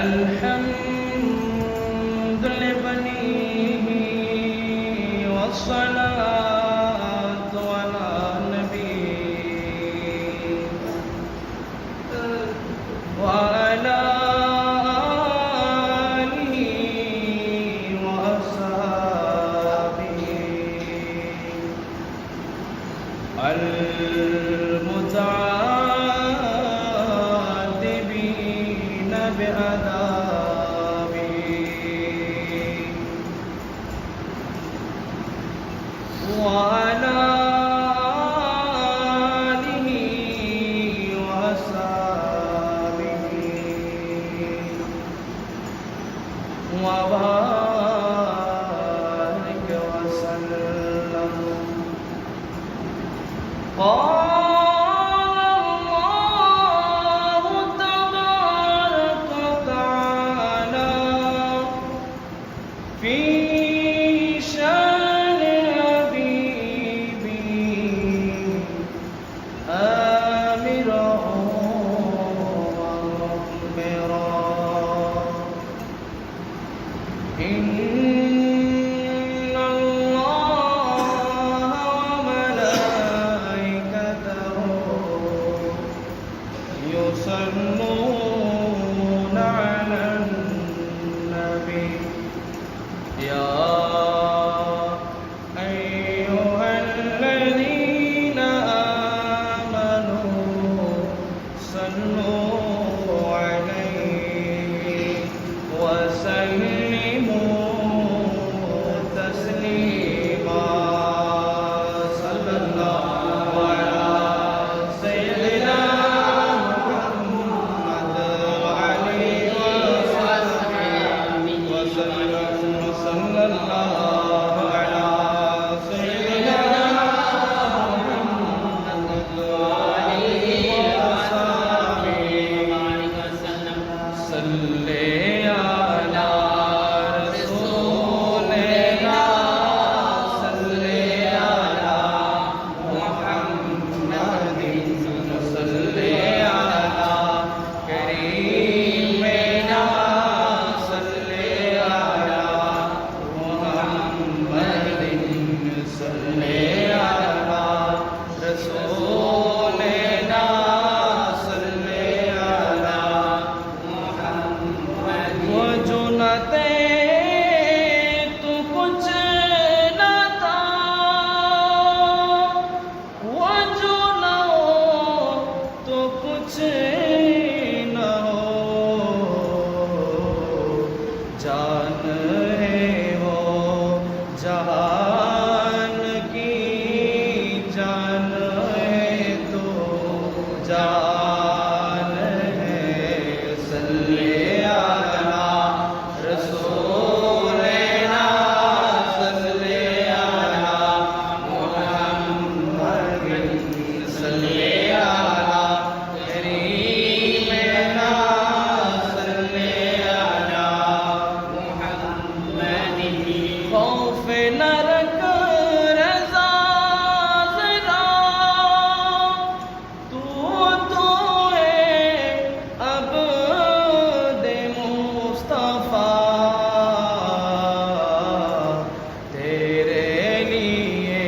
الحمد لبنيه والصلاة على النبي وعلى آله وأصحابه المتعذبين بعذابه وعلى آله وأصحابه وبارك وسلم. قال الله تبارك وتعالى في شان حبيبي آمرا ومخبرا إن الله وملائكته يصلون على النبي يا أيها الذين آمنوا صلوا عليه وسلموا تسليما. صلى الله على سيدنا محمد وعليه وصحبه وسلم. صلى الله على سيدنا محمد وعليه وصحبه وسلم. صل على رسولنا صل على محمد صل على كريمنا صل على محمد صل على رسولنا صل على محمد. वो जो न थे तो कुछ न था, वो जो न हो तो कुछ न हो, जान है वो जहान की जान है तो जान है. सल्ले अला रसूलना सल्ले अला मुहम्मद सल्ले अला करीमना सल्ले अला मुहम्मद. खौफ न रख रज़ा ज़रा, तू तो है अब्द मुस्तफ़ा, तेरे लिए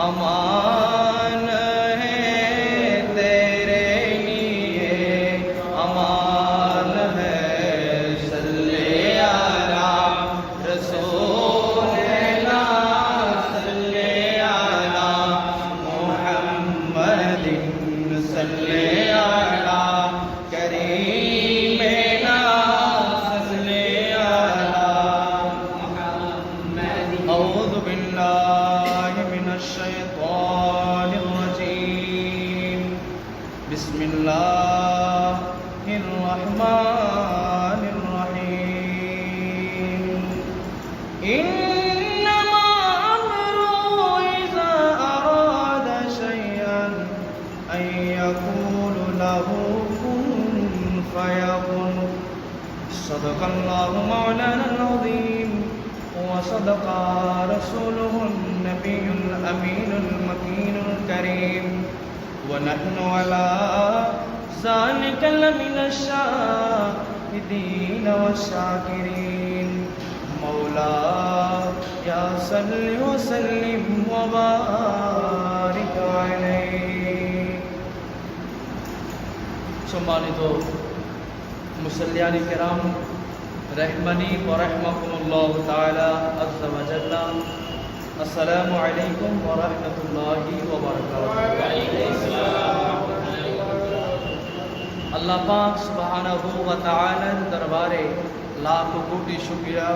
अमान है, तेरे लिए अमान है. सल्ले अला रसूलना सल्ले अला मुहम्मद सल्ले अला करीमना सल्ले अला मुहम्मद. अऊज़ु बिल्लाहि मिनश शैतानिर रजीम. बिस्मिल्लाहिर रहमानिर रहीम. इन्नमा अम्रुहु इज़ा अरादा शय'अन अन यक़ूला लहू कुन फयकुन. सदक़ल्लाहु मौलाना अज़ीम व सदक़ रसूलुहुन नबियुल अमीनुल मकीनुल करीम. ونحن على ذلك لمن الشاهدين والشاكرين مولاي صل وسلم وبارك عليه সম্মানিত মুসল্লিয়ানি কেরাম রহমানি ওয়া রাহমাকুমুল্লাহ তাআলা আযজা ওয়া জাল্লা আসসালামু আলাইকুম ওয়া রাহমাতুল্লাহি ওয়া বারাকাতুহু। আল্লাহ পাক সুবহানাহু ওয়া তাআলার দরবারে লাখ কোটি শুকরিয়া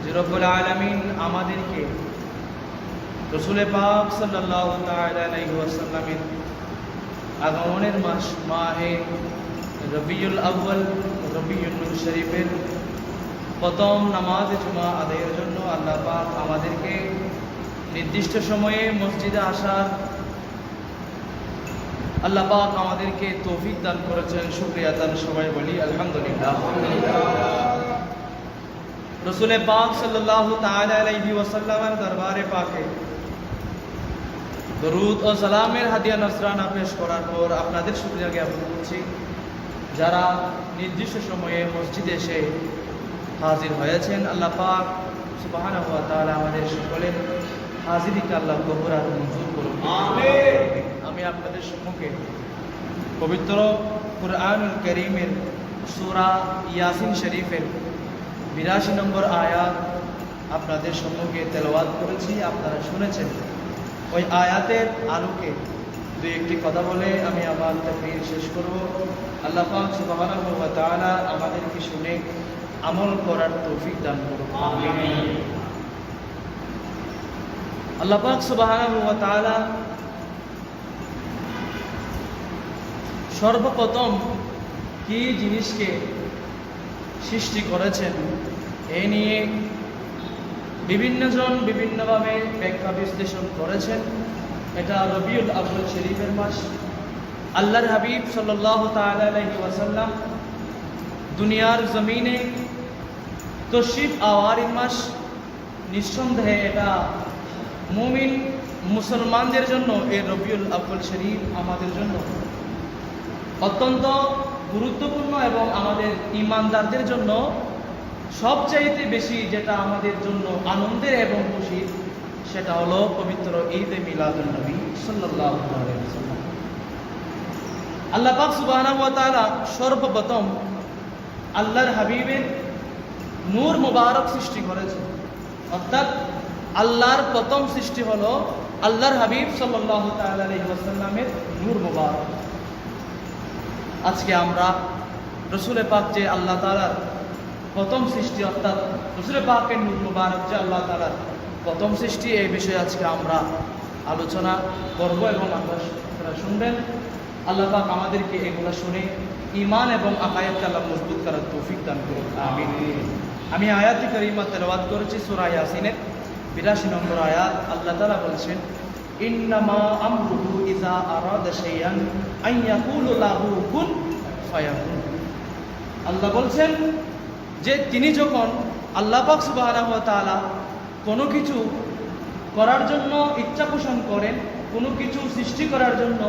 যে রব্বুল আলামিন আমাদেরকে রাসূল পাক সাল্লাল্লাহু তাআলা আলাইহি ওয়াসাল্লামের আগমনের মাস মাহে রবিউল আউয়াল রবিউল নূর শরীফের প্রথম নামাজ জুমা আদায়ের জন্য আল্লাহ পাক আমাদেরকে নির্দিষ্ট সময়ে মসজিদে আসার আল্লাহ পাক আমাদেরকে তৌফিক দান করেছেন। শুকরিয়া তার সবাই বলি আলহামদুলিল্লাহ। রাসূল পাক সাল্লাল্লাহু তাআলা আলাইহি ওয়াসাল্লামের দরবারে পাকে দরুদ ও সালামের হাদিয়া নজরানা পেশ করার পর আপনাদের শুকরিয়া জ্ঞাপন করছি যারা নির্দিষ্ট সময়ে মসজিদে এসে হাজির হয়েছেন। আল্লাহ পাক সুবহানাহু ওয়া তাআলা আমাদের সকলের হাজিরিকে আল্লাহ কবুল আর মঞ্জুর করুন। আমিন। আমি আপনাদের সম্মুখে পবিত্র কুরআনুল কারীমের সূরা ইয়াসিন শরীফের 82 নম্বর আয়াত আপনাদের সম্মুখে তেলাওয়াত করেছি, আপনারা শুনেছেন। ওই আয়াতের আলোকে দুই একটি কথা বলে আমি আমার তাকরীর শেষ করব। আল্লাহ পাক সুবহানাহু ওয়া তাআলা আমাদেরকে শুনে আমল করার তৌফিক দান করুন। আমিন। আল্লাহ পাক সুবহানাহু ওয়া তাআলা সর্বপ্রথম কি জিনিসকে সৃষ্টি করেছেন এ নিয়ে বিভিন্নজন বিভিন্নভাবে ব্যাখ্যা বিশ্লেষণ করেছেন। এটা রবিউল আউয়াল শরীফের মাস। আল্লাহর হাবিব সাল্লাল্লাহু তাআলা আলাইহি ওয়াসাল্লাম দুনিয়ার জমিনে তশরিফ আওয়ারির মাস। নিঃসন্দেহে এটা মুমিন মুসলমানদের জন্য এই রবিউল আউয়াল শরীফ আমাদের জন্য অত্যন্ত গুরুত্বপূর্ণ এবং আমাদের ঈমানদারদের জন্য সবচাইতে বেশি যেটা আমাদের জন্য আনন্দের এবং খুশির সেটা হলো পবিত্র ঈদ এ মিলাদুন নবী সাল্লাল্লাহু আলাইহি ওয়াসাল্লাম। আল্লাহ পাক সুবহানাহু ওয়া তাআলা সর্বপ্রথম আল্লাহর হাবিবের নূর মুবারক সৃষ্টি করেছেন, অর্থাৎ আল্লাহর প্রথম সৃষ্টি হলো আল্লাহর হাবিব সাল্লাল্লাহু তাআলা আলাইহি ওয়াসাল্লামের নূর মুবারক। আজকে আমরা রাসূল পাক যে আল্লাহ তাআলার প্রথম সৃষ্টি, অর্থাৎ রাসূল পাকের নূর মুবারক যে আল্লাহ তাআলার প্রথম সৃষ্টি, এই বিষয়ে আজকে আমরা আলোচনা করব এবং আপনারা শুনবেন। আল্লাহ পাক আমাদেরকে এগুলো শুনে ঈমান এবং আকায়েদকে আল্লাহ মজবুত করার তৌফিক দান করুন। আমিন। আমি আয়াতে কারিমা তেলাওয়াত করেছি সূরা ইয়াসিনের 82 নম্বর আয়াত। আল্লাহ তাআলা বলেছেন, ইন্নামা আমরুহু ইযা আরাদা শাইআন আন ইয়াকুলু লাহু কুন ফায়াকুন। আল্লাহ বলছেন যে তিনি যখন আল্লাহ পাক সুবহানাহু ওয়া তাআলা কোনো কিছু করার জন্য ইচ্ছা পোষণ করেন, কোনো কিছু সৃষ্টি করার জন্য,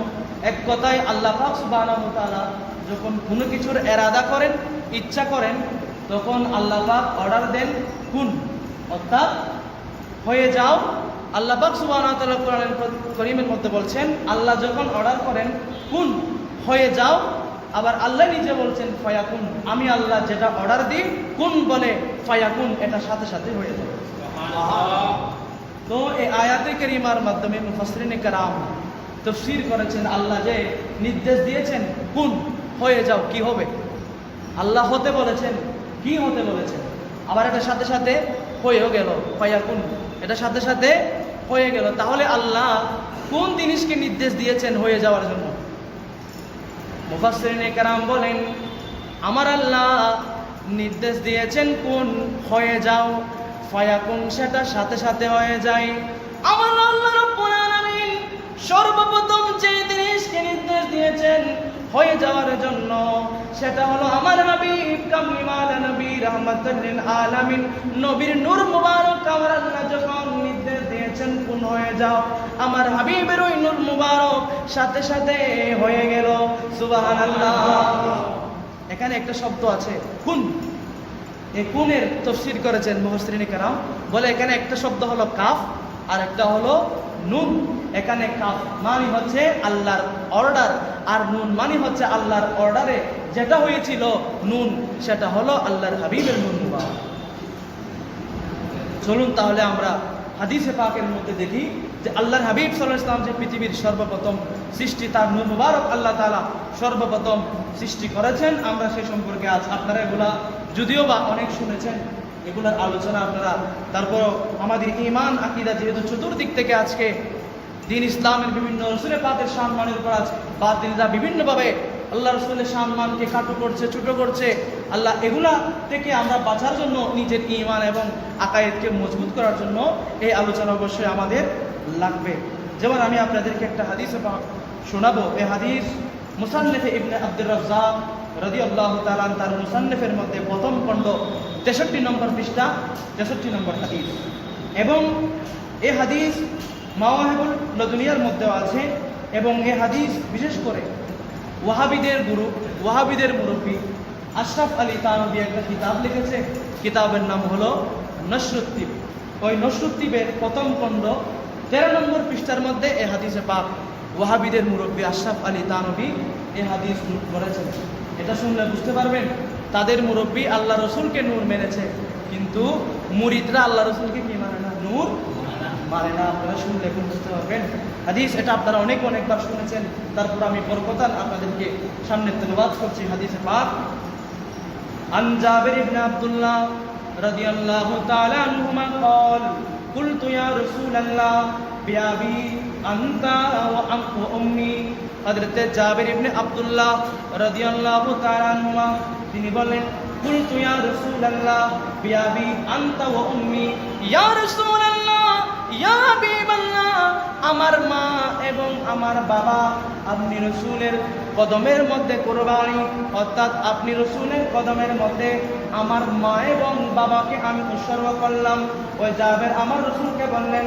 এক কথায় আল্লাহ পাক সুবহানাহু ওয়া তাআলা যখন কোনো কিছুর এরাদা করেন, ইচ্ছা করেন, তখন আল্লাহ পাক অর্ডার দেন কুন, অর্থাৎ হয়ে যাও। আল্লাহ পাক সুবহানাহু ওয়া তাআলা কোরআনুল কারীমের মধ্যে বলছেন আল্লাহ যখন অর্ডার করেন কুন হয়ে যাও, আবার আল্লাহ নিজে বলছেন ফায়াকুন, আমি আল্লাহ যেটা অর্ডার দিই কুন বলে ফায়াকুন, এটা সাথে সাথে হয়ে যায়। তো এই আয়াতে কারিমার মাধ্যমে মুফাসসিরিনে কেরাম তাফসীর করেছেন আল্লাহ যে নির্দেশ দিয়েছেন কুন হয়ে যাও, কি হবে? আল্লাহ হতে বলেছেন, কি হতে বলেছেন, আবার এটা সাথে সাথে হয়েও গেল ফায়াকুন, এটা সাথে সাথে হয়ে গেল। তাহলে আল্লাহ কোন জিনিসকে নির্দেশ দিয়েছেন হয়ে যাওয়ার জন্য? মুফাসসিরিনে কেরাম বলেন আমার আল্লাহ নির্দেশ দিয়েছেন কোন হয়ে যাও, ফায়াকুন সেটা সাথে সাথে হয়ে যায়। আমার আল্লাহ রাব্বুল আলামিন সর্বপ্রথম যে জিনিসকে নির্দেশ দিয়েছেন হয়ে যাওয়ার জন্য সেটা হলো আমার হাবিব কামলিওয়ালা নবী রাহমাতুল লিল আলামিন নবীর নূর মুবারক। আমার আল্লাহ যখন নির্দেশ দিয়েছেন কোন হয়ে যাও, আমার হাবিবের ওই নূর মুবারক সাথে সাথে হয়ে গেল। সুবহানাল্লাহ। এখানে একটা শব্দ আছে কুন। এই কুনের তাফসীর করেছেন মুফাসসিরিনে কেরাম, বলে এখানে একটা শব্দ হলো কাফ আর একটা হলো নুন। এখানে কাফ মানে হচ্ছে আল্লাহর অর্ডার, আর নুন মানে হচ্ছে আল্লাহর অর্ডারে যেটা হয়েছিল নুন, সেটা হলো আল্লাহর হাবিবের নুন মুবারক। চলুন তাহলে আমরা হাদিসে পাকের মধ্যে দেখি যে আল্লাহর হাবিব সাল্লাল্লাহু আলাইহি ওয়াসাল্লাম যে পৃথিবীর সর্বপ্রথম সৃষ্টি, তার নূর মুবারক আল্লাহ তাআলা সর্বপ্রথম সৃষ্টি করেছেন। আমরা সে সম্পর্কে আজ আপনারা এগুলা যদিও বা অনেক শুনেছেন, এগুলার আলোচনা আপনারা, তারপর আমাদের ঈমান আকীদা যেহেতু চতুর্দিক থেকে আজকে দ্বীন ইসলামের বিভিন্ন রাসূলে পাকের সম্মানের উপর আজ বাতিলরা বিভিন্নভাবে আল্লাহ রাসূলের সম্মানকে কাটু করছে, ছোট করছে। আল্লাহ এগুলা থেকে আমরা বাঁচার জন্য নিজের ঈমান এবং আকায়েদকে মজবুত করার জন্য এই আলোচনা অবশ্যই আমাদের লাগবে। যেমন আমি আপনাদেরকে একটা হাদিস শোনাবো। এই হাদিস মুসান্নিফে ইবনে আব্দুর রাজ্জাক রাদিয়াল্লাহু তাআলা তার মুসান্নিফের মধ্যে প্রথম খণ্ড 63 নম্বর পৃষ্ঠা 63 নম্বর হাদিস, এবং এই হাদিস মাওয়াহিবুল লাদুনিয়ার মধ্যেও আছে। এবং এই হাদিস বিশেষ করে ওয়াহাবিদের গুরু, ওয়াহাবিদের মুরব্বী আশরাফ আলী থানভী একটা কিতাব লিখেছে, কিতাবের নাম হলো নসরুত্তিব। ওই নসরুত্তিবের প্রথম খণ্ড 13 নম্বর পৃষ্ঠার মধ্যে এই হাদিসে পাক ওয়াহাবিদের মুরব্বী আশরাফ আলী থানভী এই হাদিস করেছেন। এটা শুনলে বুঝতে পারবেন তাদের মুরব্বী আল্লাহ রসুলকে নূর মেনেছে, কিন্তু মুরিদরা আল্লাহ রসুলকে কি মানে না, নূর মানে না। আপনারা শুনলে এখন বুঝতে পারবেন হাদিস। এটা আপনারা অনেকবার শুনেছেন, তারপর আমি বরকতান আপনাদেরকে সামনে তেলাওয়াত করছি হাদিসে পাক। আন জাবির ইবনে আব্দুল্লাহ রাদিয়াল্লাহু তাআলা আনহুমা قال قلت يا رسول الله بأبي أنت وأمي। হযরত জাবির ইবনে আব্দুল্লাহ রাদিয়াল্লাহু তাআলা আনহুমা তিনি বলেন, قلت يا رسول الله بأبي أنت وأمي। ইয়া রাসূলুল্লাহ, ইয়া হাবিবাল্লাহ, আমার মা এবং আমার বাবা আপনি রসুলের কদমের মধ্যে কুরবানি, অর্থাৎ আপনি রসুলের কদমের মধ্যে আমার মা এবং বাবাকে আমি উৎসর্গ করলাম। ওই জাবের আমার রসুলকে বললেন,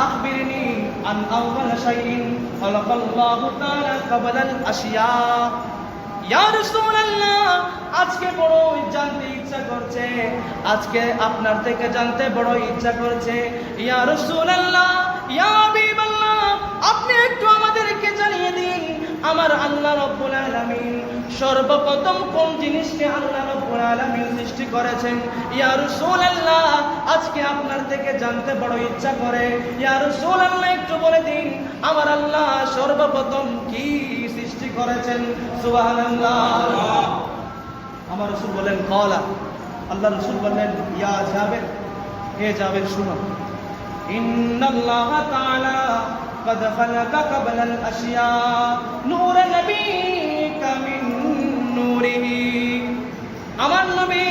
আখবিরনি আন আউয়াল শাইইন খালাকাল্লাহু তাআলা ক্বাবলাল আশিয়া। ইয়া রাসূলুল্লাহ, আজকে বড় জানতে ইচ্ছা করছে, আজকে আপনার থেকে জানতে বড় ইচ্ছা করছে। ইয়া রাসূলুল্লাহ, ইয়া হাবিবাল্লাহ, আপনি একটু আমাদেরকে জানিয়ে দিন আমার আল্লাহ রাব্বুল আলামিন সর্বপ্রথম কোন জিনিসকে আল্লাহ রাব্বুল আলামিন সৃষ্টি করেছেন। ইয়া রাসূলুল্লাহ, আজকে আপনার থেকে জানতে বড় ইচ্ছা করে। ইয়া রাসূলুল্লাহ, একটু বলে দিন আমার আল্লাহ সর্বপ্রথম কি সৃষ্টি করেছেন। সুবহানাল্লাহ। আমার রাসূল বলেন ক্বালা, আল্লাহ রাসূল বললেন, ইয়া জাবের, হে জাবের শুনো, ইন্নাল্লাহ তাআলা قد خلق قبل الاشياء نور نبيك من نوره। আমার নবী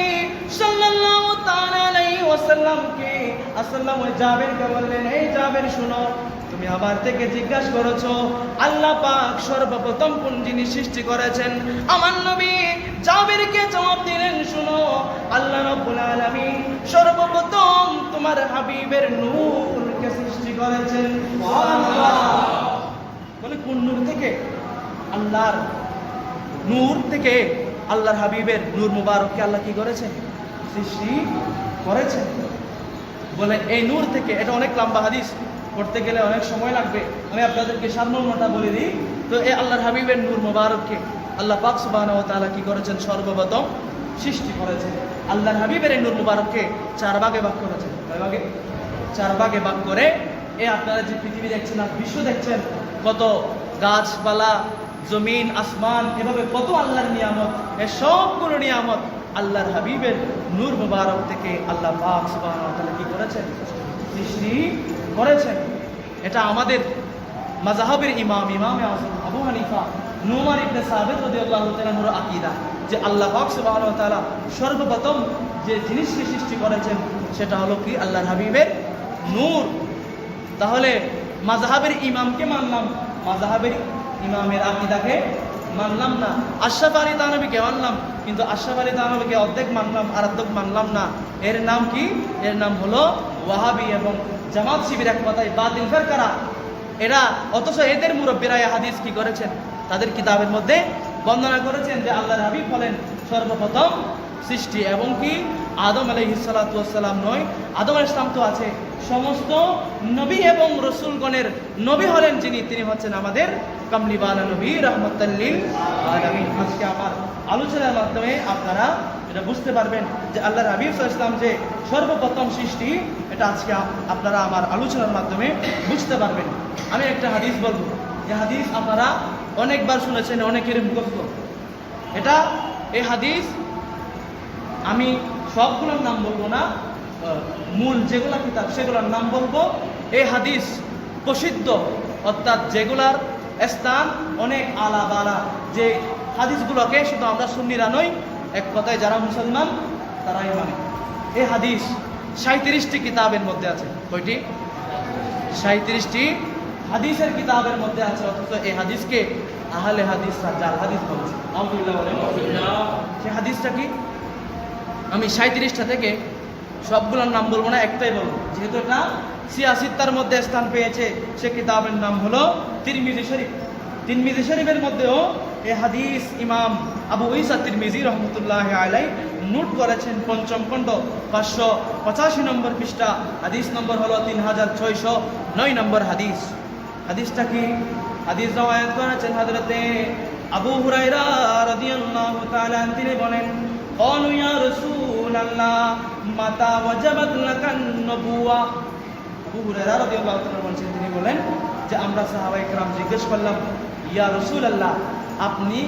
সাল্লাল্লাহু তাআলা আলাইহি ওয়াসাল্লামকে আসসালামু জাবেরকে বললেন, এই জাবের শুনো, তুমি আমার থেকে জিজ্ঞাসা করেছো আল্লাহ পাক সর্বপ্রথম কোন জিনিস সৃষ্টি করেছেন। আমার নবী জাবেরকে জবাব দিলেন, শুনো, আল্লাহ রাব্বুল আলামিন সর্বপ্রথম তোমার হাবিবের নূরকে সৃষ্টি করেছেন। সুবহানাল্লাহ। বলে কোন নূর থেকে? আল্লাহর নূর থেকে আল্লাহর হাবিবের নূর মুবারককে আল্লাহ কি করেছেন? সৃষ্টি করেছেন। বলে এই নূর থেকে, এটা অনেক লম্বা হাদিস, পড়তে গেলে অনেক সময় লাগবে, আমি আপনাদেরকে সারমর্মটা বলে দিই। তো এই আল্লাহর হাবিবের নূর মুবারককে আল্লাহ পাক সুবহানাহু ওয়া তাআলা কি করেছেন? সর্বপ্রথম সৃষ্টি করেছেন। আল্লাহর হাবিবের এই নূর মুবারককে 4 ভাগে ভাগ করেছেন। কয় ভাগে? 4 ভাগে ভাগ করে আপনারা যে পৃথিবী দেখছেন আর বিশ্ব দেখছেন, কত গাছপালা, জমিন, আসমান, এভাবে কত আল্লাহর নিয়ামত, এই সবগুলো নিয়ামত আল্লাহর হাবিবের নূর মুবারক থেকে আল্লাহ পাক সুবহানাহু ওয়া তাআলা কি করেছেন? সৃষ্টি করেছেন। এটা আমাদের মাযহাবের ইমামে আযম আবু হানিফা নুমান ইবনে সাবিত রাদিয়াল্লাহু তাআলার আকীদা, যে আল্লাহ পাক সুবহানাহু ওয়া তাআলা সর্বপ্রথম যে জিনিসকে সৃষ্টি করেছেন সেটা হলো কি? আল্লাহর হাবিবের নূর। তাহলে মাযহাবের ইমামকে মানলাম, মাযহাবের ইমামের আকীদাকে মানলাম না। আশরাফ আলী থানভীকে মানলাম, কিন্তু আশরাফ আলী থানভীকে অর্ধেক মানলাম আর অর্ধেক মানলাম না। এর নাম কি? এর নাম হলো ওয়াহাবি এবং জামাত শিবির, এক কথায় বাতিল ফিরকারা এরা। অথচ এদের মুরব্বীরা এই হাদিস কি করেছেন? তাদের কিতাবের মধ্যে বর্ণনা করেছেন যে আল্লাহর হাবিব বলেন সর্বপ্রথম সৃষ্টি। এবং কি আদম আলাইহিস সালাতু ওয়াস সালাম নয়, আদম আলাইহিস সালাম তো আছে, সমস্ত নবী এবং রসুলগণের নবী হলেন যিনি, তিনি হচ্ছেন আমাদের কামলিওয়ালা নবী রাহমাতাল লিল আলামিন। আজকে আমার আলোচনার মাধ্যমে আপনারা এটা বুঝতে পারবেন যে আল্লাহর হাবিব সাল্লাল্লাহু আলাইহি ওয়াসাল্লাম যে সর্বপ্রথম সৃষ্টি, এটা আজকে আপনারা আমার আলোচনার মাধ্যমে বুঝতে পারবেন। আমি একটা হাদিস বলবো, যে হাদিস আপনারা অনেকবার শুনেছেন, অনেকের মুখস্থ। এই হাদিস আমি সবগুলোর নাম বলবো না, মূল যেগুলা কিতাব সেগুলোর নাম বলবো। এই হাদিস প্রসিদ্ধ, অর্থাৎ যেগুলার স্থান অনেক আলাদা, যে হাদিসগুলোকে শুধু আমরা সুন্নিরা নই, এক কথায় যারা মুসলমান তারাই মানে। এই হাদিস 37টি কিতাবের মধ্যে আছে। কয়টি? 37টি হাদিসের কিতাবের মধ্যে আছে। অথচ এই হাদিসকে আহলে হাদিস জাল হাদিস বলছে। আলহামদুলিল্লাহ বলেন। সেই হাদিসটা কি? আমি 37টা থেকে সবগুলোর নাম বলবো না, একটাই বলবো, যেহেতু এটা 86টার মধ্যে স্থান পেয়েছে। সে কিতাবের নাম হলো তিরমিজি শরীফ। তিরমিজি শরীফের মধ্যেও এই হাদিস ইমাম আবু ঈসা তিরমিজি রহমতুল্লাহি আলাইহি নোট করেছেন, পঞ্চম খণ্ড 585 নম্বর পৃষ্ঠা, হাদিস নম্বর হলো 3609 নম্বর হাদিস। হাদিসটা কি? হাদিস রওয়ায়াত করেছেন হযরতে আবু হুরায়রা রাদিয়াল্লাহু তাআলা আনহু। তিনি বলেন, ক্বালু ইয়া রাসূলুল্লাহ মাতা ওয়াজাবাত লাকান নবুওয়া। আবু হুরায়রা রাদিয়াল্লাহু তাআলা বলেন, তিনি বলেন যে আমরা সাহাবায়ে কেরাম জিজ্ঞেস করলাম, ইয়া রাসূলুল্লাহ আপনি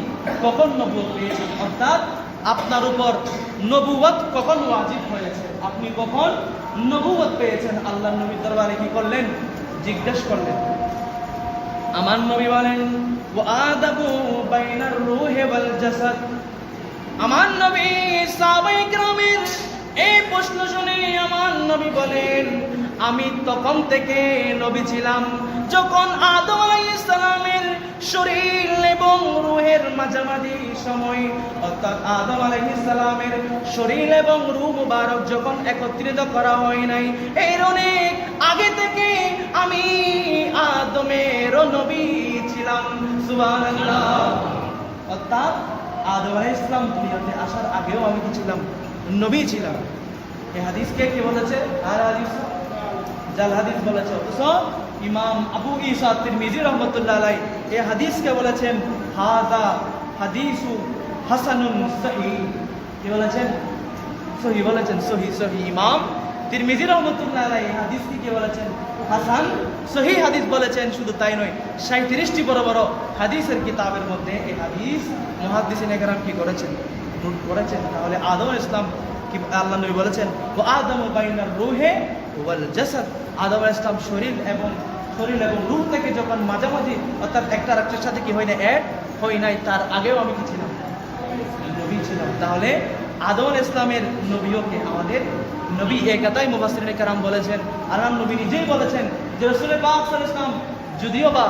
কখন নবুয়ত পেয়েছেন, অর্থাৎ আপনার উপর নবুয়ত কখন ওয়াজিব হয়েছে, আপনি কখন নবুয়ত পেয়েছেন? আল্লাহর নবীর দরবারে কি করলেন? জিজ্ঞেস করলেন। আমার নবী বলেন, ওয়া আদাবু বাইনার রূহি ওয়াল জাসাদ। আমার নবী সাহাবায়ে কেরামের এই প্রশ্ন শুনে আমার নবী বলেন, আমি তখন থেকে নবী ছিলাম যখন আদম আলাইহিস সালামের শরীর এবং রূহের মাঝামাঝি সময়, অর্থাৎ আদম আলাইহিস সালামের শরীর এবং রূহ মুবারক যখন একত্রিত করা হয় নাই, এর অনেক আগে থেকে আমি আদমের নবী ছিলাম। সুবহানাল্লাহ। অর্থাৎ আদম আলাইহিস সালাম দুনিয়াতে আসার আগেও আমি কি ছিলাম? নবী ছিলাম। এই হাদিসকে কি বলেছে? আর হাদিস জাল হাদিস বলেছে। অথচ ইমাম আবু ঈসা তিরমিজি রহমতুল্লাহ আলাইহি এই হাদিসকে বলেছেন হাযা হাদিসু হাসানুন সহিহ। কি বলেছেন? সহিহ বলেছেন, সহিহ। সহিহ ইমাম তিরমিজি রহমতুল্লাহ আলাইহি এই হাদিসকে কি বলেছেন? হাসান সহিহ হাদিস বলেছেন। শুধু তাই নয়, 37টি বড় বড় হাদিসের কিতাবের মধ্যে এই হাদিস মুহাদ্দিসিনে কেরাম কি করেছেন? নোট করেছেন। তাহলে আদম আলাইহিস সালাম কি আল্লাহ নবী বলেছেন, ওয়া আদামু বাইনার রূহি ওয়াল জাসাদ। আদম আলাইহিস সালাম শরীর এবং রূহ থেকে যখন মাঝামাঝি, অর্থাৎ একটা আরেকটার সাথে কি হয় না, অ্যাড হয় নাই, তার আগেও আমি কি ছিলাম? নবী ছিলাম। তাহলে আদম আলাইহিস সালামের নবীও কে? আমাদের নবী। এই কথাই মুফাসসিরিনে কেরাম বলেছেন, আল্লাহর নবী নিজেই বলেছেন যে রাসূল পাক সাল্লাল্লাহু আলাইহি ওয়াসাল্লাম যদিও বা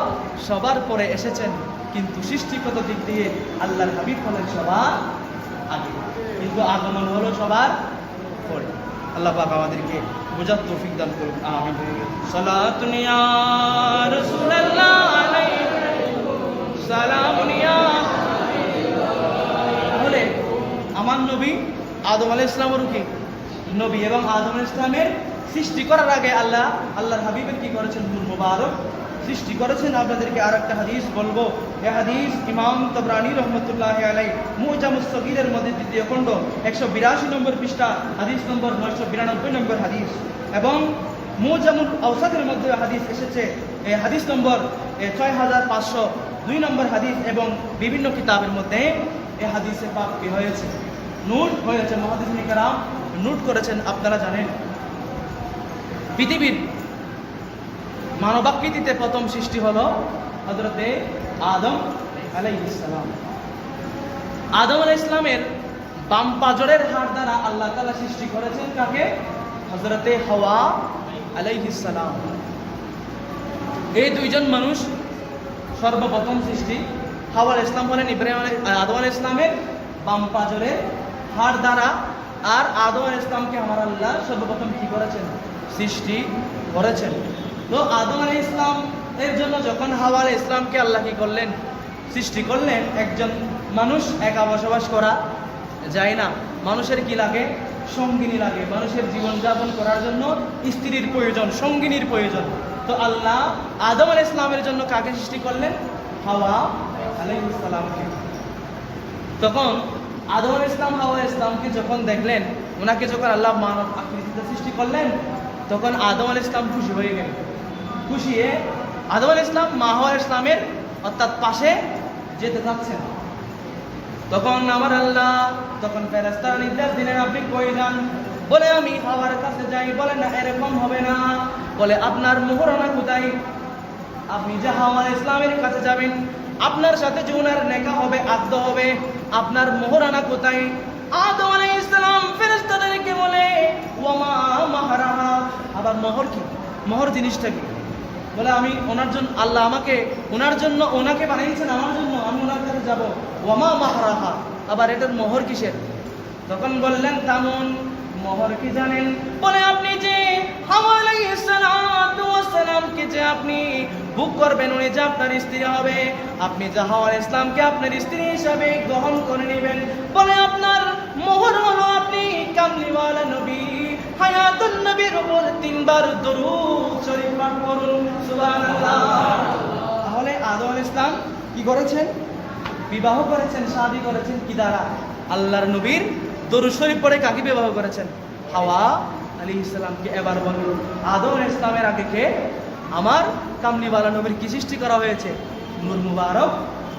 সবার পরে এসেছেন, কিন্তু সৃষ্টিগত দিক দিয়ে আল্লাহর হাবিব হলেন সবার আগে, কিন্তু আগমন হলো সবার পরে। আল্লাহ পাক আমাদেরকে বুঝার তৌফিক দান করুন। আমিন। সালাতুন ইয়া রাসূলুল্লাহ আলাইহি সালামুন ইয়া। তাহলে আমার নবী আদম আলাইহিস সালামের কি নবী, এবং আদম আলাইহিস সালামের সৃষ্টি করার আগে আল্লাহর হাবিবের কি করেছেন? নূর মুবারক সৃষ্টি করেছেন। আপনাদেরকে আরেকটা হাদিস বলবো। এই হাদিস ইমাম তাবরানী রহমতুল্লাহি আলাইহি মুজামুস সগীরের মধ্যে 2য় খণ্ড 182 নম্বর পৃষ্ঠা, হাদিস নম্বর 992 নম্বর হাদিস, এবং মুজামুল আওসাদের মধ্যে হাদিস এসেছে, হাদিস নম্বর 6502 নম্বর হাদিস, এবং বিভিন্ন কিতাবের মধ্যে এই হাদিসে পাক কি হয়েছে? নোট হয়েছে। মুহাদ্দিসিনে কেরাম নোট করেছেন। আপনারা জানেন পৃথিবীর মানবাকৃতিতে প্রথম সৃষ্টি হলো হযরতে আদম আলাইহিস সালাম। আদম আলাইহিস সালামের বাম পাজরের হাড় দ্বারা আল্লাহ তাআলা সৃষ্টি করেছেন কাকে? হযরতে হাওয়া আলাইহিস সালাম। এই দুইজন মানুষ সর্বপ্রথম সৃষ্টি। হাওয়া আলাইহিস সালাম হলেন আদম আলাইহিস সালামের বাম পাজরের হাড় দ্বারা, আর আদম আলাইহিস সালামকে আমার আল্লাহ সর্বপ্রথম কি করেছেন? সৃষ্টি করেছেন। তো আদম আলাইহিস সালাম এর জন্য যখন হাওয়া আলাইহিস সালামকে আল্লাহ কি করলেন? সৃষ্টি করলেন। একজন মানুষ একা বসবাস করা যায় না। মানুষের কি লাগে? সঙ্গিনী লাগে। মানুষের জীবনযাপন করার জন্য স্ত্রীর প্রয়োজন, সঙ্গিনীর প্রয়োজন। তো আল্লাহ আদম আলাইহিস সালামের জন্য কাকে সৃষ্টি করলেন? হাওয়া আলাইহিস সালামকে। তখন আদম আলাইহিস সালাম হাওয়া আলাইহিস সালামকে যখন দেখলেন, ওনাকে যখন আল্লাহ মানব আকৃতিতে সৃষ্টি করলেন, তখন আদম আলাইহিস সালাম খুশি হয়ে গেলেন। খুশি হয়ে আদম আলাইহিস সালাম মা হাওয়া আলাইহিস সালামের অর্থাৎ পাশে যেতে চাচ্ছেন। তখন আমার আল্লাহ তখন ফেরেশতারা নির্দেশ দিলেন, আপনি কই যান? বলে আমি হাওয়ার কাছে যাই। বলে না, এরকম হবে না। বলে আপনার মোহরানা কোথায়? আপনি যে হাওয়া আলাইহিস সালামের কাছে যাবেন, আপনার সাথে যে ওনার নেকাহ হবে, আদ্য হবে, আপনার মোহরানা কোথায়? আদম আলাইহিস সালাম ফেরেশতাদেরকে বলে, ওয়ামা মাহরাহা। আবার মোহর কি? মোহর জিনিসটা কি? বলে আমি ওনার জন্য, আল্লাহ আমাকে ওনার জন্য, ওনাকে বানিয়েছেন আমার জন্য, আমি ওনার কাছে যাব। ওয়ামা মাহরাহা, আবার এটার মোহর কিসের? তখন বললেন, তেমন মোহর কি জানেন? বলে আপনি যে হাওয়া আলাইহিস সালামকে যে আপনি বুক করবেন, উনি যে আপনার স্ত্রী হবে, আপনি যে হাওয়া আলাইহিস সালামকে আপনার স্ত্রী হিসাবে গ্রহণ করে নেবেন। বলে আপনার মোহর হলো আপনি কামলিওয়ালা নবী হায়াতুন নবীর উপর 3 বার দরুদ শরীফ পাঠ করুন, সুবহানাল্লাহ। তাহলে আদম আলাইহিস সালাম কি করেছেন? বিবাহ করেছেন, শাদী করেছেন কি দ্বারা? আল্লাহর নবীর দরুদ শরীফ পড়ে। কাকে বিবাহ করেছেন? হাওয়া আলাইহিস সালামকে। এবার বলুন, আদম আলাইহিস সালামের আগে কে? আমার কামলিওয়ালা নবীর কি সৃষ্টি করা হয়েছে? নূর মুবারক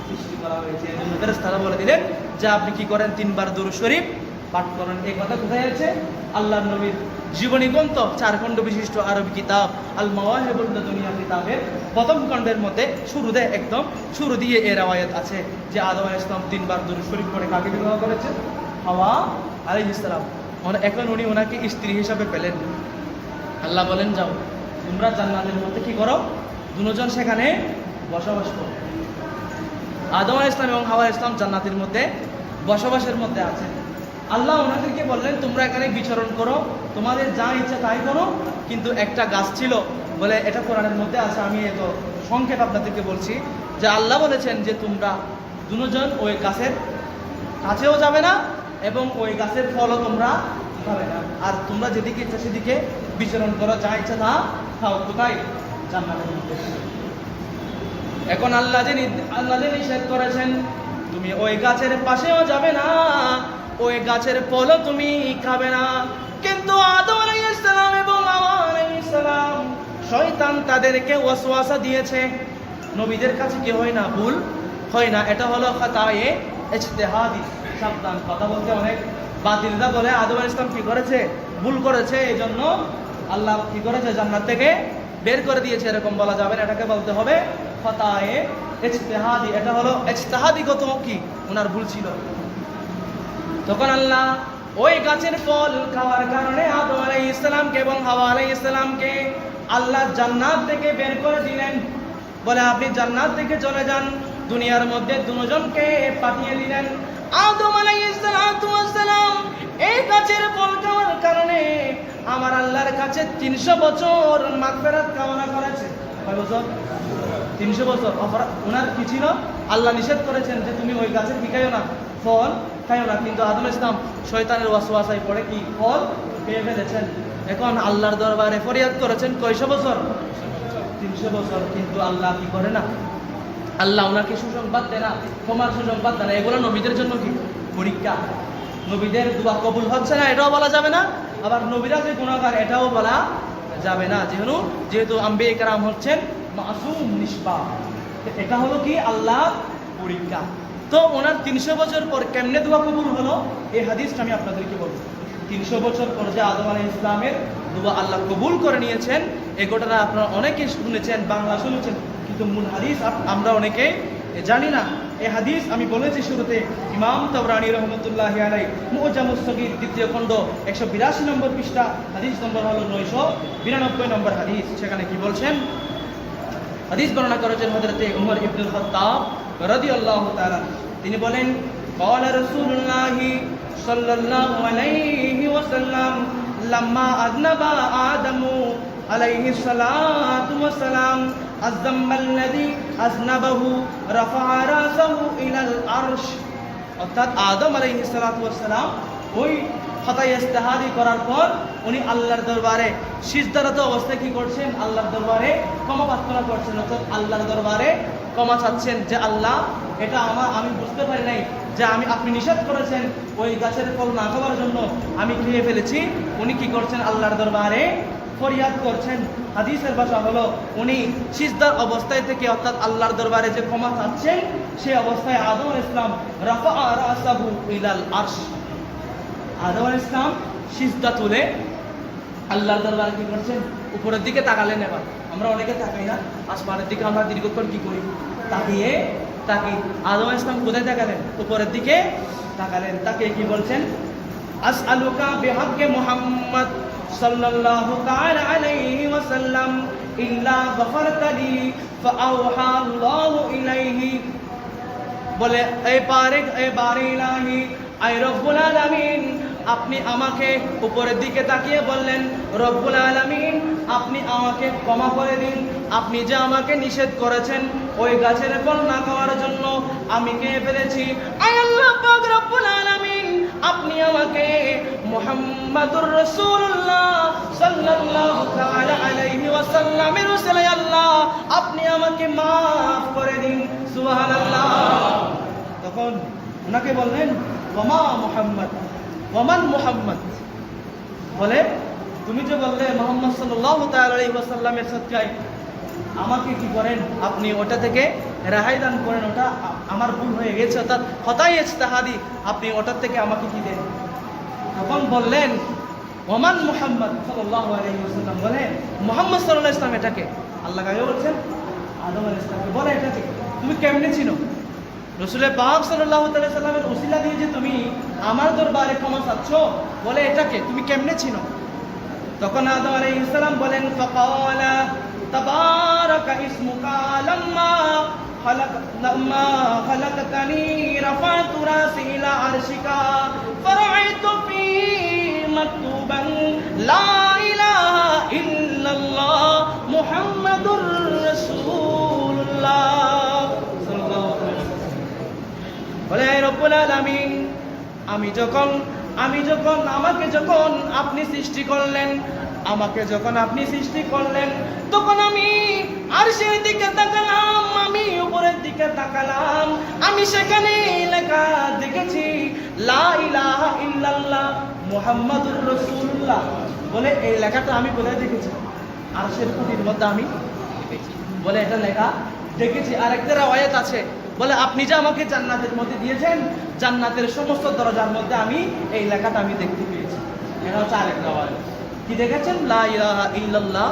সৃষ্টি করা হয়েছে। এজন্য ফেরেশতারা বলে দিলেন যে আপনি কি করেন? 3 বার দরুদ শরীফ পাঠ করেন। এই কথা কোথায় আছে? আল্লাহর নবীর জীবনী গ্রন্থ 4 খণ্ড বিশিষ্ট আরবি কিতাব আল মাওয়াহিবুল লাদুনিয়া কিতাবের প্রথম খণ্ডের মধ্যে শুরুতে একদম শুরু দিয়ে এর রাওয়ায়াত আছে যে আদম আলাইহিস সালাম 3 বার দরুদ শরীফ পড়ে কাকে বিবাহ করেছেন? হাওয়া আলাইহিস সালাম। এখন উনি ওনাকে স্ত্রী হিসাবে পেলেন। আল্লাহ বলেন, যাও তোমরা জান্নাতের মধ্যে কি করো? দুজন সেখানে বসবাস করো। আদম আলাইহিস সালাম এবং হাওয়া আলাইহিস সালাম জান্নাতের মধ্যে বসবাসের মধ্যে আছেন। আল্লাহ ওনাদেরকে বললেন, তোমরা এখানে বিচরণ করো, তোমাদের যা ইচ্ছা তাই করো, কিন্তু একটা গাছ ছিল, বলে এটা কোরআনের মধ্যে আছে, আমি এত সংক্ষেপ আপনাদেরকে বলছি যে আল্লাহ বলেছেন যে তোমরা দুজন ওই গাছের কাছেও যাবে না এবং ওই গাছের ফলও তোমরা খাবে না, আর তোমরা যেদিকে ইচ্ছা সেদিকে বিচরণ করো, যা ইচ্ছা তা খাও। কোথায়? জান্নাতের মধ্যে। এখন আল্লাহ যে নিষেধ করেছেন তুমি ওই গাছের পাশেও যাবে না, ওই গাছের ফলও তুমি খাবে না, কিন্তু আদম আলাইহিস সালাম এবং হাওয়া আলাইহিস সালাম শয়তান তাদেরকে ওয়াসওয়াসা দিয়েছে। নবীদের কাছে কি হয় না? ভুল হয় না। এটা হলো খাতায়ে ইজতিহাদি। সাবধান, কথা বলতে অনেক বাতিলরা বলে আদম আলাইহিস সালাম কি করেছে? ভুল করেছে, এইজন্য আল্লাহ কি করেছে? জান্নাত থেকে বের করে দিয়েছে। এরকম বলা যাবে না, এটাকে বলতে হবে খাতায়ে ইজতিহাদি। এটা হলো ইজতিহাদিগত কি ওনার ভুল ছিল। তখন আল্লাহ ওই গাছের ফল খাওয়ার কারণে আদম আলাইহিস সালামকে এবং হাওয়া আলাইহিস সালামকে আল্লাহ জান্নাত থেকে বের করে দিলেন। বলে আপনি জান্নাত থেকে চলে যান। দুনিয়ার মধ্যে দুজনকে পাঠিয়ে দিলেন। আদম আলাইহিস সালাম এই গাছের ফল খাওয়ার কারণে আমার আল্লাহর কাছে 300 বছর মাগফিরাত কামনা করেছে। কয় বছর? 300 বছর। ওনার কি ছিল? আল্লাহ নিষেধ করেছেন যে তুমি ওই গাছের কি খাইও না, ফল খাইও না, কিন্তু আদম আলাইহিস সালাম শয়তানের ওয়াসওয়াসায় পড়ে কি ফল খেয়ে ফেলেছেন। এখন আল্লাহর দরবারে ফরিয়াদ করেছেন কয়শো বছর? 300 বছর। কিন্তু আল্লাহ কি করে না? আল্লাহ ওনাকে সুসংবাদ দেয় না, ক্ষমার সুসংবাদ দেয় না। এগুলো নবীদের জন্য কি পরীক্ষা। নবীদের দোয়া কবুল হচ্ছে না এটাও বলা যাবে না, আবার নবীরা যে গুনাহগার এটাও বলা যাবে না, যেহেতু আম্বিয়া কেরাম হচ্ছেন মাসুম নিষ্পাপ। এটা হলো কি আল্লাহ পরীক্ষা। তো ওনার 300 বছর পর কেমনে দোয়া কবুল হলো এই হাদিসটা আমি আপনাদেরকে বলবো। 300 বছর পর যে আদম আলাইহিস সালামের দোয়া আল্লাহ কবুল করে নিয়েছেন, এই ঘটনা আপনারা অনেকে শুনেছেন, বাংলা শুনেছেন, কিন্তু মূল হাদিস আমরা অনেকে জানি না। এই হাদিস আমি বলেছি শুরুতে, ইমাম তাবরানী রহমতুল্লাহি আলাইহি মুজামুস সগীর 2য় খণ্ড 182 নম্বর পৃষ্ঠা, হাদিস নম্বর হলো 992 নম্বর হাদিস। সেখানে কি বলছেন? হাদিস বর্ণনা করেছেন হযরতে উমর ইবনুল খাত্তাব রাদিয়াল্লাহু তাআলা। তিনি বলেন, ক্বালা রাসূলুল্লাহি সাল্লাল্লাহু আলাইহি ওয়াসাল্লাম লাম্মা আযনাবা আদামু আলাইহিস সালাতু ওয়াসসালাম আয-যাম্বাল্লাযী আযনাবাহু রাফা'a রাসাহু ইলাল আরশ। অর্থাৎ আদম আলাইহিস সালাতু ওয়াস সালাম ওই খতায়ে ইজতিহাদি করার পর উনি আল্লাহর দরবারে সিজদারত অবস্থায় কি করছেন? আল্লাহর দরবারে ক্ষমা প্রার্থনা করছেন, অর্থাৎ আল্লাহর দরবারে ক্ষমা চাচ্ছেন যে আল্লাহ, এটা আমি বুঝতে পারি নাই যে আপনি নিষেধ করেছেন ওই গাছের ফল না খাওয়ার জন্য, আমি খেয়ে ফেলেছি। উনি কি করছেন? আল্লাহর দরবারে ফরিয়াদ করছেন। হাদিসের ভাষা হলো উনি সিজদার অবস্থায় থেকে অর্থাৎ আল্লাহর দরবারে যে ক্ষমা চাচ্ছেন সেই অবস্থায় আদম আলাইহিস সালাম রাফা রাসাহু ইলাল আরশ, আদম আলাইহিস সালাম সিজদা তুলে আল্লাহর দরবারে কি করছেন? উপরের দিকে তাকালেন। এবার আমরা অনেকে তাকাই না, আসমানের দিকে আমরা দীর্ঘক্ষণ কি করি? তাকিয়ে আদম আলাইহিস সালাম কোথায় তাকালেন? উপরের দিকে তাকালেন। তাকে কি বলছেন? আসআলুকা বিহাক্কি মুহাম্মদ সাল্লাল্লাহু তাআলা আলাইহি ওয়াসাল্লাম ইল্লা গফারতা লি ফাআওহা আল্লাহু ইলাইহি, বলে এ বারে ইলাহি, আই রব্বুল আলামিন, আপনি আমাকে উপরের দিকে তাকিয়ে বললেন, রব্বুল আলামিন আপনি আমাকে ক্ষমা করে দিন, আপনি যে আমাকে নিষেধ করেছেন ওই গাছের ফল না খাওয়ার জন্য আমি খেয়ে ফেলেছি। আয় আল্লাহ পাক রব্বুল আলামিন, আপনি আমাকে মুহাম্মাদুর রাসূলুল্লাহ সাল্লাল্লাহু তাআলা আলাইহি ওয়াসাল্লামের ওসিলায় আল্লাহ আপনি আমাকে maaf করে দিন। সুবহানাল্লাহ। তখন ওনাকে বললেন, ওমা মুহাম্মদ, ওমান মুহাম্মদ, বলে তুমি যে বললে মুহাম্মদ সাল্লাল্লাহু তাআলা আলাইহি ওয়াসাল্লামের সদকায় আমাকে কি করেন? আপনি ওটা থেকে রেহাই দান করেন, ওটা আমার ভুল হয়ে গেছে, অর্থাৎ খতায়ে ইজতিহাদি, আপনি ওটার থেকে আমাকে কি দেন? তখন বললেন ওমান মুহাম্মদ সাল্লাল্লাহু আলাইহি ওয়াসাল্লাম, বলে মুহাম্মদ সাল্লাল্লাহু আলাইহি ওয়াসাল্লাম, এটাকে আল্লাহ কাকে বলছেন? আদম আলাইহিস সালামকে। বলে এটাকে তুমি কেমনে চিনো? রাসূল পাক সাল্লাল্লাহু আলাইহি ওয়াসাল্লামের ওসিলা দিয়ে যে তুমি আমার দরবারে ক্ষমা চাচ্ছ, বলে এটাকে তুমি কেমনে চিনো? তখন আদম আলাইহিস সালাম বলেন, ফাকালা তাবারাকা ইসমুকা লাম্মা খালাকতানি রাফাতু রাসি ইলা আরশিকা ফারাআইতু ফি মাকতুবান লা ইলাহা ইল্লাল্লাহ মুহাম্মাদুর রাসূলুল্লাহ সাল্লাল্লাহু আলাইহি ওয়াসাল্লাম। বলে রব্বুল আলামিন, আমি যখন আমাকে যখন আপনি সৃষ্টি করলেন তখন আমি আরশের দিকে তাকালাম, আমি উপরের দিকে তাকালাম, আমি সেখানে লেখা দেখেছি লা ইলাহা ইল্লাল্লাহ মুহাম্মাদুর রাসূলুল্লাহ। বলে এই লেখাটা আমি কোথায় দেখেছি? আরশের খুঁটির মধ্যে আমি দেখেছি। বলে এটা লেখা দেখেছি। আরেকটা রাওয়ায়াত আছে, বলে আপনি যে আমাকে জান্নাতের মধ্যে দিয়েছেন, জান্নাতের সমস্ত দরজার মধ্যে আমি এই লেখাটা আমি দেখতে পেয়েছি। এটা হচ্ছে আরেকটা রাওয়ায়াত। কি দেখেছেন? লা ইলাহা ইল্লাল্লাহ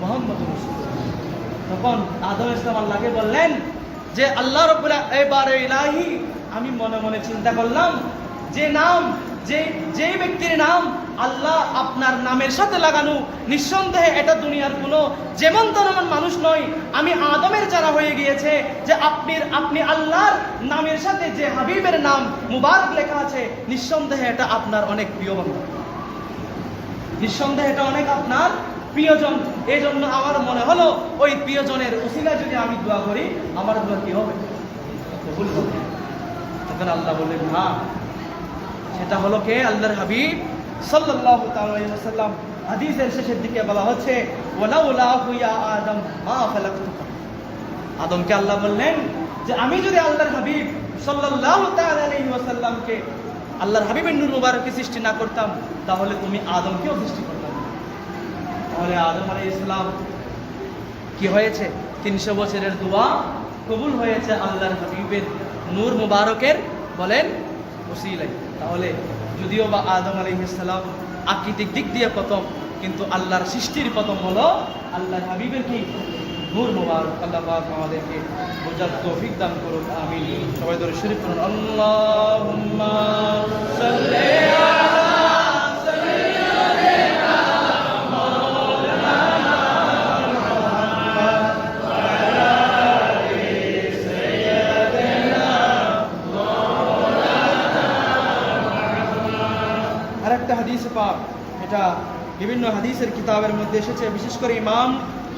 মুহাম্মাদুর রাসূলুল্লাহ। তখন আদম ইসলাম আল্লাহকে বললেন যে আল্লাহ রাব্বুল এবারে ইলাহি, আমি মনে মনে চিন্তা করলাম যে ব্যক্তির নাম আল্লাহ আপনার নামের সাথে লাগানো, নিঃসন্দেহে এটা দুনিয়ার কোনো যেমন তেমন মানুষ নয়। আমি আদমের জানা হয়ে গিয়েছে যে আপনি আল্লাহর নামের সাথে যে হাবিবের নাম মুবারক লেখা আছে, নিঃসন্দেহে এটা আপনার অনেক প্রিয় বান্দা, নিঃসন্দেহে এটা অনেক আপনার প্রিয়জন। এই জন্য আমার মনে হলো ওই প্রিয়জনের উসিলায় যদি আমি দোয়া করি, আমার দোয়া কি হবে? কবুল হবে। তখন আল্লাহ বললেন, না, সেটা হলো কে? আল্লাহর হাবিব সাল্লাল্লাহু তাআলা আলাইহি ওয়াসাল্লাম। হাদিসের শেষের দিকে বলা হচ্ছে, ওয়ালাউলাহু ইয়া আদম মা খালাকতুকা। আদমকে আল্লাহ বললেন যে আমি যদি আল্লাহর হাবিব সাল্লাল্লাহু তাআলা আলাইহি ওয়াসাল্লামকে, আল্লাহর হাবিবের নূর মুবারককে সৃষ্টি না করতাম, তাহলে তুমি আদমকেও সৃষ্টি করতাম না। তাহলে আদম আলাইহিস সালাম কি হয়েছে? 300 বছরের দোয়া কবুল হয়েছে আল্লাহর হাবিবের নূর মুবারকের বলেন ওসিলায়। তাহলে যদিও বা আদম আলাইহিস সালাম আকৃতিক দিক দিয়ে প্রথম, কিন্তু আল্লাহর সৃষ্টির প্রথম হলো আল্লাহর হাবিবের কি? নূর মুবারক। আল্লাহ পাক আমাদেরকে বোঝার তৌফিক দান করুন, আমিন। সবাই দরুদ শরীফ পড়ুন। আল্লাহুম্মা সাল্লি আলা সাইয়্যিদিনা মাওলানা মুহাম্মদ ওয়া আলা আলি সাইয়্যিদিনা মাওলানা মুহাম্মদ। আরেকটা হাদিস পাক, এটা বিভিন্ন হাদিসের কিতাবের মধ্যে এসেছে, বিশেষ করে ইমাম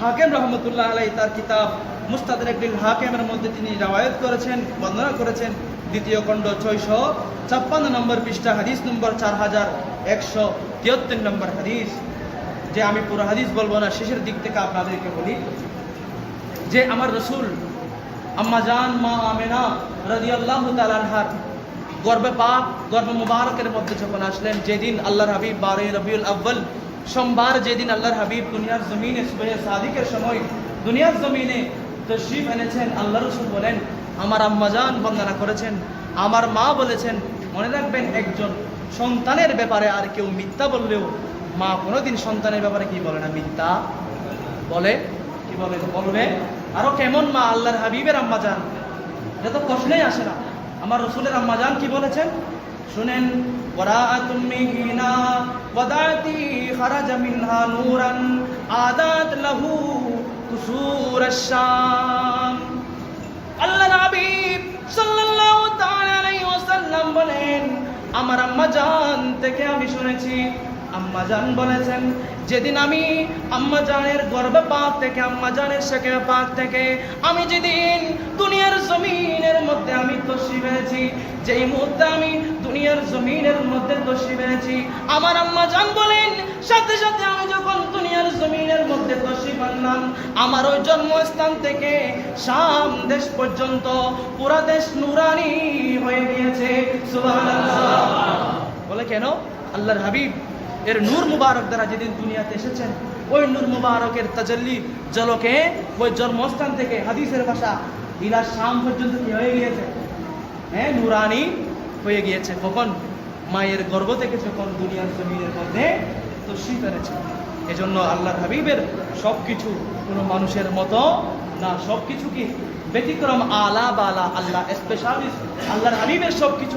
হাকিম রহমতুল্লাহ আলাইহি তার কিতাব মুস্তাদরাক বিল হাকিমের মধ্যে তিনি রওয়ায়াত করেছেন, বর্ণনা করেছেন। দ্বিতীয় খণ্ড 656 নম্বর পৃষ্ঠা, হাদিস নম্বর 4173 নম্বর হাদিস। যে আমি পুরো হাদিস বলবো না, শেষের দিক থেকে আপনাদেরকে বলি যে আমার রাসূল আম্মাজান মা আমেনা রাদিয়াল্লাহু তাআলা আনহার গর্ভে পাক, গর্ভ মুবারকের মধ্যে যখন আসলেন, যেদিন আল্লাহর হাবিব 12 রবিউল আউয়াল সোমবার, যেদিন আল্লাহর হাবিব দুনিয়ার জমিনে সুবহে সাদিকের সময় দুনিয়ার জমিনে তশরিফ এনেছেন, আল্লাহ রাসূল বলেন, আমার আম্মাজান বর্ণনা করেছেন, আমার মা বলেছেন, মনে রাখবেন একজন সন্তানের ব্যাপারে আর কেউ মিথ্যা বললেও মা কোনোদিন সন্তানের ব্যাপারে কি বলে না, মিথ্যা বলে। কি বলে? বলবে। আরো কেমন মা আল্লাহর হাবিবের আম্মাজান, এটা তো প্রশ্নই আসে না। আমার রাসূলের আম্মাজান কি বলেছেন শুনেন, ওয়ারাআতুম মিহিনা ওয়াদাতি খারাজা মিনহা নূরান আদাত লাহু কুসুরাশ শাম। আল্লাহর হাবিব সাল্লাল্লাহু তাআলা আলাইহি ওয়াসাল্লাম বলেন, আমার আম্মাজান থেকে আমি শুনেছি, আম্মাজান বলেছেন, যেদিন আমি আম্মাজানের গর্ভে পাক থেকে, আম্মাজানের শেকে পাক থেকে আমি যেদিন দুনিয়ার জমিনের মধ্যে আমি তশরিফ এনেছি, যেই মুহূর্তে আমি দুনিয়ার জমিনের মধ্যে তশরিফ এনেছি, আমার আম্মাজান বলেন, সাথে সাথে আমি যখন দুনিয়ার জমিনের মধ্যে তশরিফ আনলাম, আমার ওই জন্মস্থান থেকে শাম দেশ পর্যন্ত পুরা দেশ নূরানি হয়ে গিয়েছে। সুবহানাল্লাহ। বলে কেন? আল্লাহর হাবিব এর নূর মুবারক দ্বারা যেদিন দুনিয়াতে এসেছেন, ওই নূর মুবারকের তাজাল্লি জলকে ওই জন্মস্থান থেকে, হাদিসের ভাষা, ইলা শাম পর্যন্ত কি হয়ে গিয়েছে? হ্যাঁ, নূরানি হয়ে গিয়েছে। কখন? মায়ের গর্ভ থেকে যখন দুনিয়ার জমিনের মধ্যে তশরিফ এনেছে। এজন্য আল্লাহর হাবিবের সবকিছু কোনো মানুষের মতো না, সবকিছু কি ব্যতিক্রম, আলা বালা, আল্লাহ স্পেশালিস্ট। আল্লাহর হাবিবের সবকিছু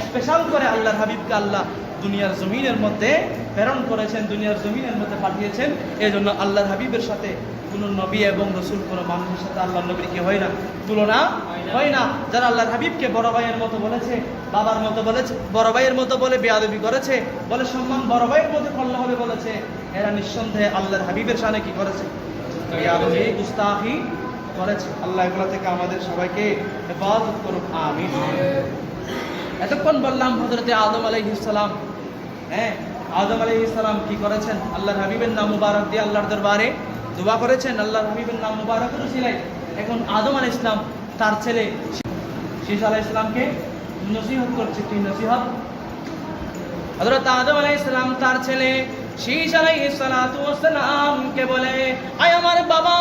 স্পেশাল করে আল্লাহর হাবিবকে আল্লাহ দুনিয়ার জমিনের মধ্যে প্রেরণ করেছেন, দুনিয়ার জমিনের মধ্যে পাঠিয়েছেন। এই জন্য আল্লাহর হাবিবের সাথে কোনো নবী এবং রসুল কোনো মানুষের সাথে আল্লাহর নবীর কি হয় না, তুলনা হয় না। যারা আল্লাহর হাবিবকে বড় ভাইয়ের মতো বলেছে, বাবার মতো বলেছে, বড় ভাইয়ের মতো বলে বেয়াদবি করেছে, বলে সম্মান বড় ভাইয়ের মতো করলে হবে বলেছে, এরা নিঃসন্দেহে আল্লাহর হাবিবের সামনে কি করেছে? বেয়াদবি, গুস্তাখি করেছে। আল্লাহ এগুলো থেকে আমাদের সবাইকে হেফাজত করুক, আমিন। এতক্ষণ বললাম হযরতে আদম আলাইহিস সালাম। হ্যাঁ, আদম আলাইহিস সালাম কি করেছেন? আল্লাহর হাবিবের নাম মুবারক দিয়ে আল্লাহর দরবারে দোয়া করেছেন, আল্লাহর হাবিবের নাম মুবারক উসিলায়। এখন আদম আলাইহিস সালাম তার ছেলে শীস আলাইহিস সালামকে নসিহত করছে। কি নসিহত? হযরত আদম আলাইহিস সালাম তার ছেলে শীস আলাইহিস সালাতু ওয়াস সালামকে বলে, আয় আমার বাবা,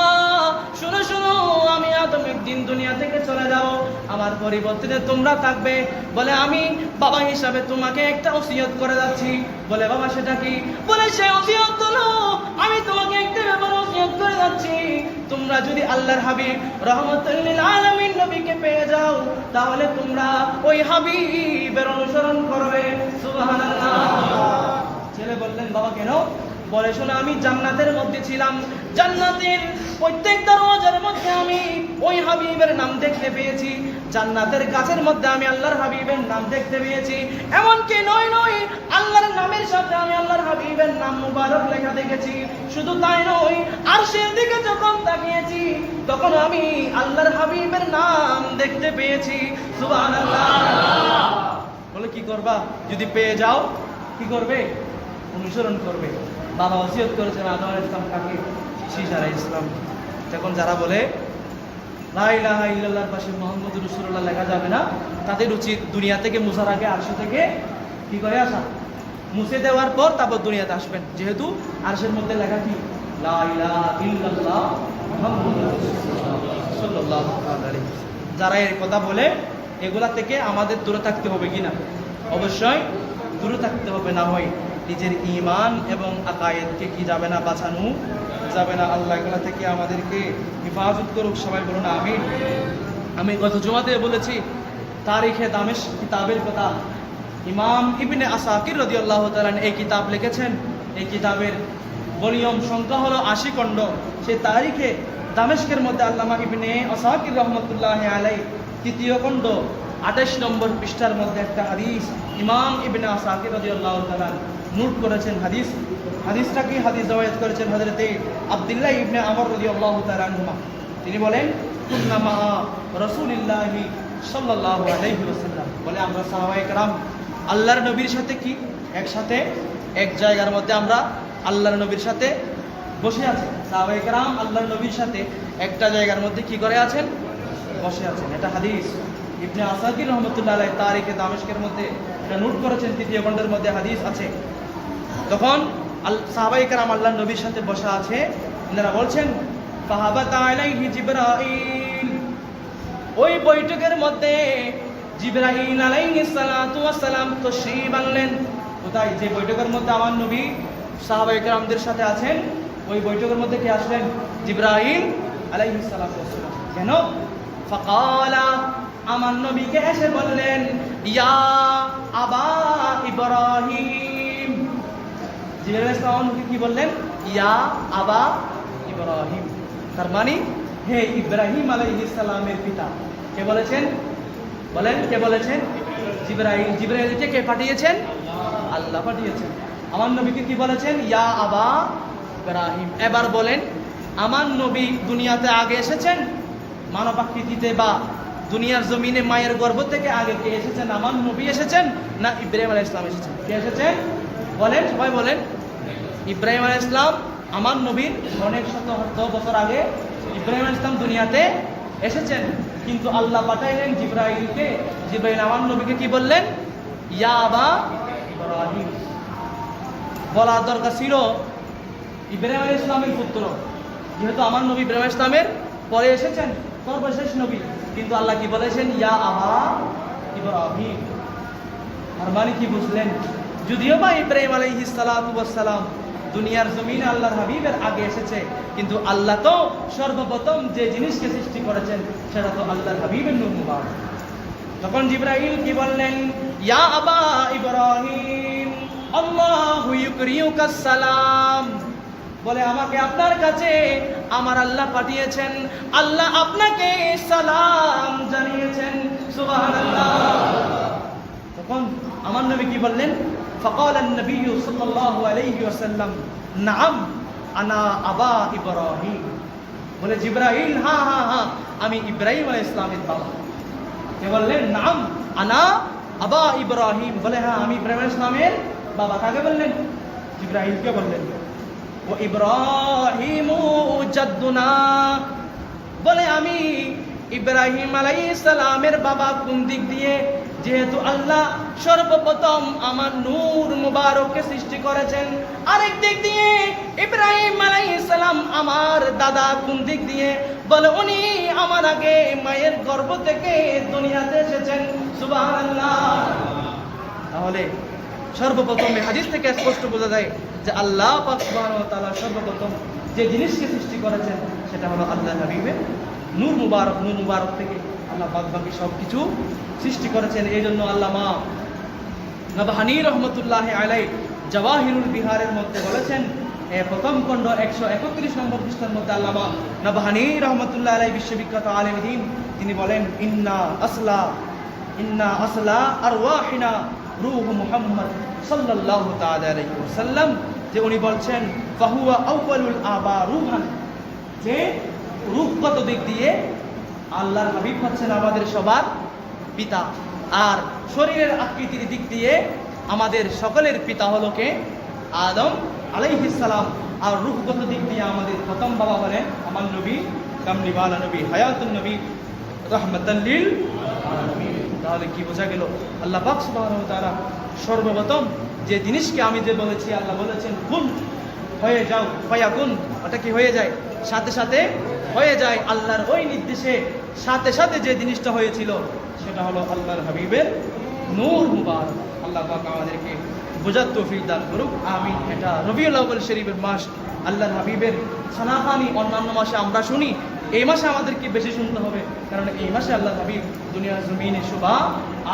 শুনো শুনো, আমি আদম একদিন দুনিয়া থেকে চলে যাব, আমার পরিবর্তে তোমরা থাকবে। বলে আমি বাবা হিসাবে তোমাকে একটা ওসিয়ত করে যাচ্ছি। বলে বাবা সেটা কি? বলে সে ওসিয়ত হলো, আমি তোমাকে একটা ব্যাপারে ওসিয়ত করে যাচ্ছি, তোমরা যদি আল্লাহর হাবিব রাহমাতুল লিল আলামিন নবীকে পেয়ে যাও, তাহলে তোমরা ওই হাবিবের অনুসরণ করবে। সুবহানাল্লাহ। ছেলে বললেন, বাবা কেন? বলে শোনো, আমি জান্নাতের মধ্যে ছিলাম, জান্নাতের প্রত্যেক দরওয়াজার মধ্যে আমি ওই হাবিবের নাম দেখতে পেয়েছি, জান্নাতের গাছের মধ্যে আমি আল্লাহর হাবিবের নাম দেখতে পেয়েছি। এমনকি নয় নয়, আল্লাহর নামের সাথে আমি আল্লাহর হাবিবের নাম মুবারক লেখা দেখেছি। শুধু তাই নয়, আরশের দিকে যখন তাকিয়েছি, তখন আমি আল্লাহর হাবিবের নাম দেখতে পেয়েছি। সুবহানাল্লাহ। বলে কি করবা? যদি পেয়ে যাও কি করবে? অনুসরণ করবে। বাবা ওসিয়ত করেছেন আদম আলাইহিস সালাম কাকে? শীস আলাইহিস সালাম। তখন যারা বলে লা ইলাহা ইল্লাল্লাহর পাশে মুহাম্মদুর রাসূলুল্লাহ লেখা যাবে না, তাদের উচিত দুনিয়া থেকে মুছার আগে আরশ থেকে কি করে আসা, মুছে দেওয়ার পর তারপর দুনিয়াতে আসবেন। যেহেতু আরশের মধ্যে লেখা কি? লা ইলাহা ইল্লাল্লাহ মুহাম্মাদুর রাসূলুল্লাহ সাল্লাল্লাহু আলাইহি। যারা এই কথা বলে, এগুলা থেকে আমাদের দূরে থাকতে হবে কিনা? অবশ্যই দূরে থাকতে হবে, না হয় নিজের ঈমান এবং আকায়েদকে কি যাবে না, বাঁচানো যাবে না। আল্লাহ এগুলা থেকে আমাদেরকে হেফাজত করুক, সবাই বলুন আমিন। আমি গত জুমাতে বলেছি তারিখে দামেস্ক কিতাবের কথা। ইমাম ইবনে আসাকির রাদিয়াল্লাহু তাআলা এই কিতাব লিখেছেন। এই কিতাবের ভলিউম সংখ্যা হলো 80 খণ্ড। সেই তারিখে দামেস্কের মধ্যে আল্লামা ইবনে আসাকির রহমতুল্লাহি আলাইহি তৃতীয় খণ্ড 28 নম্বর পৃষ্ঠার মধ্যে একটা হাদিস ইমাম ইবনে আসাকির রাদিয়াল্লাহু তাআলা নোট করেছেন। হাদিসটা কি? হাদিস রওয়ায়াত করেছেন হযরতে আব্দুল্লাহ ইবনে আমর রাদিয়াল্লাহু তাআলা আনহুমা। তিনি বলেন কুন্না মা রাসূলিল্লাহি সাল্লাল্লাহু আলাইহি ওয়াসাল্লাম, বলে আমরা সাহাবায়ে কেরাম আল্লাহর নবীর সাথে কি একসাথে এক জায়গার মধ্যে আমরা আল্লাহর নবীর সাথে বসে আছি। সাহাবায়ে কেরাম আল্লাহর নবীর সাথে একটা জায়গার মধ্যে কি করে আছেন? বসে আছেন। এটা হাদিস ইবনে আসাকির রহমতুল্লাহ আলাইহি তারিখে দামেস্কের মধ্যে এটা নোট করেছেন, তৃতীয় খণ্ডের মধ্যে হাদিস আছে। তখন সাহাবায়ে কেরাম আল্লাহর নবীর সাথে বসা আছে, এনারা বলছেন ফাহাবাতা আলাইহি জিবরাইল, ওই বৈঠকের মধ্যে জিবরাইল আলাইহিস সালাতু ওয়াস সালাম তাশরীফ আনলেন। কোথায়? যে বৈঠকের মধ্যে আমার নবী সাহাবায়ে কেরামদের সাথে আছেন, ওই বৈঠকের মধ্যে কে আসলেন? জিবরাইল আলাইহিস সালাতু ওয়াস সালাম। কেন? ফাকালা, আমার নবীকে এসে বললেন ইয়া আবা ইব্রাহিম। জিবরাইল আলাইহিস সালাম কি বললেন? ইয়া আবা ইব্রাহিম, তার মানে হে ইব্রাহিম আলাইহিস সালামের পিতা। কে বলেছেন? বলেন কে বলেছেন? জিবরাইল। জিবরাইলকে কে পাঠিয়েছেন? আল্লাহ পাঠিয়েছেন। আমার নবীকে কি বলেছেন? ইয়া আবা ইব্রাহিম। এবার বলেন, আমার নবী দুনিয়াতে আগে এসেছেন মানব আকৃতিতে বা দুনিয়ার জমিনে মায়ের গর্ভ থেকে আগে কে এসেছেন? আমার নবী এসেছেন না ইব্রাহিম আলাইহিস সালাম এসেছেন? কে এসেছেন? বলেন, সবাই বলেন। ইব্রাহিম আলাইহিস সালাম আমার নবীর অনেক শত বছর আগে ইব্রাহিম আলাইহিস সালাম দুনিয়াতে এসেছেন, কিন্তু আল্লাহ পাঠাইলেন জিবরাইলকে। জিবরাইল আমার নবীকে কি বললেন? ইয়া আবা ইব্রাহিম। বলা দরকার ছিল ইব্রাহিম আলাইহিস সালামের পুত্র, যেহেতু আমার নবী ইব্রাহিম আলাইহিস সালামের পরে এসেছেন, সর্বশেষ নবী, কিন্তু আল্লাহ কি বলেছেন? ইয়া আবা ইব্রাহিম। আর মানে কি বুঝলেন? যদিও বা ইব্রাহিম আলাইহিস সালাতু ওয়াস সালাম দুনিয়ার জমিনে আল্লাহর হাবিবের আগে এসেছে, কিন্তু আল্লাহ তো সর্বপ্রথম যে জিনিসকে সৃষ্টি করেছেন সেটা তো আল্লাহর হাবিবের নূর মুবারক। তখন জিবরাইল কি বললেন? ইয়া আবা ইব্রাহিম আল্লাহু ইউকরিউকাস সালাম, বলে আমাকে আপনার কাছে আমার আল্লাহ পাঠিয়েছেন, আল্লাহ আপনাকে সালাম জানিয়েছেন। সুবহানাল্লাহ। তখন আমার নবী কি বললেন? فقال النبي صلى الله عليه وسلم نعم انا ابا ابراهيم, বলে জিবরাইল হ্যাঁ হ্যাঁ হ্যাঁ আমি ইব্রাহিম আলাইহিস সালামের বাবা। কে বললেন? নাম আনা আবা ইব্রাহিম, বলে হ্যাঁ আমি ইব্রাহিম আলাইহিস সালামের বাবা। কাকে বললেন? জিবরাইলকে বললেন। ও ইব্রাহিমু জাদ্দুনা, বলে আমি ইব্রাহিম আলাইহিস সালামের বাবা কোন দিক দিয়ে? যেহেতু আল্লাহ সর্বপ্রথম আমার নূর মুবারককে সৃষ্টি করেছেন। আরেক দিক দিয়ে ইব্রাহিম আলাইহিস সালাম আমার দাদা কোন দিক দিয়ে? বলে উনি আমার আগে মায়ের গর্ভ থেকে দুনিয়াতে এসেছেন। সুবহানাল্লাহ। তাহলে সর্বপ্রথম এই হাদিস থেকে স্পষ্ট বোঝা যায় যে আল্লাহ পাক সুবহানাহু ওয়া তাআলা সর্বপ্রথম যে জিনিসকে সৃষ্টি করেছেন সেটা হলো আল্লাহর হাবিবের নূর মুবারক। নূর মুবারক থেকে আল্লাহ বাদ বাকি সব কিছু সৃষ্টি করেছেন। এই জন্য আল্লামা নবহানী রহমতুল্লাহ আলাইহি জাওয়াহিরুল বিহারের মধ্যে বলেছেন, প্রথম খণ্ড 131 নম্বর পৃষ্ঠার মধ্যে আল্লামা নবহানী রহমতুল্লাহ আলাইহি বিশ্ববিখ্যাত আলেম দ্বীন তিনি বলেন ইন্না আসলা আরওয়াহিনা রূহ মুহাম্মদ সাল্লাল্লাহু তাআলা আলাইহি ওয়াসাল্লাম, যে উনি বলছেন ফাহুয়া আউয়ালুল আবা রূহান, যে রূহগত দিক দিয়ে আল্লাহর হাবিব হচ্ছেন আমাদের সবার পিতা, আর শরীরের আকৃতির দিক দিয়ে আমাদের সকলের পিতা হলো কে? আদম আলাইহিস সালাম। আর রূহগত দিক দিয়ে আমাদের প্রথম বাবা হলেন আমার নবী কামলিওয়ালা নবী হায়াতুন নবী রাহমাতাল লিল আলামিন। তাহলে কি বোঝা গেল? আল্লাহ পাক সুবহানাহু ওয়া তাআলা সর্বপ্রথম যে জিনিসকে আমি যে বলেছি, আল্লাহ বলেছেন কুন হয়ে যাও, ফায়াকুন, ওটা কি হয়ে যায়? সাথে সাথে হয়ে যায়। আল্লাহর ওই নির্দেশে সাথে সাথে যে জিনিসটা হয়েছিল সেটা হলো আল্লাহর হাবিবের নূর মুবারক। আল্লাহ পাক আমাদেরকে বোঝার তৌফিক দান করুক, আমিন। এটা রবিউল আউয়াল শরীফের মাস, আল্লাহর হাবিবের সানাহানি অন্যান্য মাসে আমরা শুনি, এই মাসে আমাদেরকে বেশি শুনতে হবে, কারণ এই মাসে আল্লাহর হাবিব দুনিয়ার জমিনে শুভা